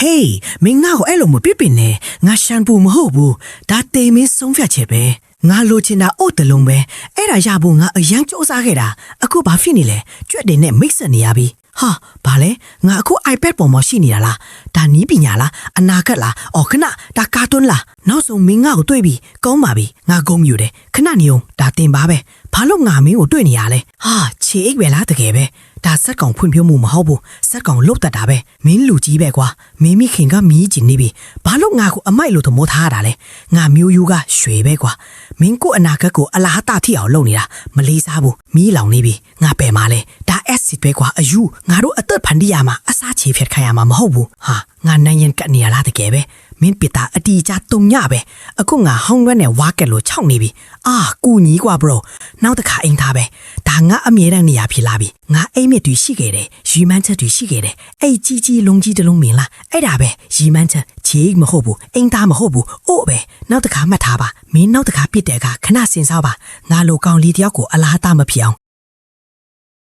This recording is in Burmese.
Hey, မင်းငါ့ကိုအဲ့လိုမပြစ်ပင်နဲ့ငါရှမ်ပူမဟုတ်ဘူးဒါတေးမင်းဆုံးဖြတ်ချက်ပဲငါလိုချင်တာအို့တလုံးပဲအဲ့ဒါရဖို့ငါအရန်စူးစမ်းခဲ့တာအခုဘာဖြစ်နေလဲကြွက်တင်နဲ့မိတ်ဆက်နေရပြီဟာဘာလဲငါအခု iPad ပေါ်မှာရှိနေတာလားဒါနီးပညာလားအနာဂတ်လားအော်ခဏဒါကာတွန်းလားနောက်ဆုံးမင်းငါ့ကိုတွေ့ပြီကောင်းပါပြီငါဂုံမြူတယ်ခဏနေအောင်ဒါတင်ပါပဲဘာလို့ငါမင်းကိုတွေ့နေရလဲဟာချေအိတ်ပဲလားတကယ်ပဲဒါစက်ကောင်ဖွံ့ဖြိုးမှုမဟုတ်ဘူးစက်ကောင်လုတ်တတ်တာပဲမင်းလူကြီးပဲကွာမင်းမိခင်ကမီးကျင်နေပြီဘာလို့ငါကိုအမိုက်လို့သမောထားရတာလဲငါမျိုးယူကရွှေပဲကွာမင်းကိုအနာဂတ်ကိုအလားတထိအောင်လုပ်နေတာမလေးစားဘူးမီးလောင်နေပြီငါပယ်မှာလဲဒါ acid ပဲကွာအယူငါတို့အသက်ဖန်တီးရမှာအစားချေဖြတ်ခိုင်းရမှာမဟုတ်ဘူးဟာငါနိုင်ရင်ကတ်နေရလားတကယ်ပဲမင်းပစ်တာအတီချတုံညပဲအခုငါဟောင်းရွက်နဲ့ဝါကက်လို့ခြောက်နေပြီအာကူညီကွာ bro နောက်တစ်ခါအိမ်သားပဲဒါငါအမြဲတမ်းနေရဖြစ်လာပြီငါအိမ်မြစ်တွေရှိခဲ့တယ်ရီမန်းချက်တွေရှိခဲ့တယ်အဲ့ကြီးလုံးကြီးတလုံးမင်းလားအဲ့ဒါပဲရီမန်းချက်ချေမဟုတ်ဘူးအိမ်သားမဟုတ်ဘူးအို့ပဲနောက်တစ်ခါမှတ်ထားပါမင်းနောက်တစ်ခါပြစ်တဲ့အခါခဏစဉ်းစားပါငါလိုကောင်လေးတယောက်ကိုအလားအမဖြစ်အောင်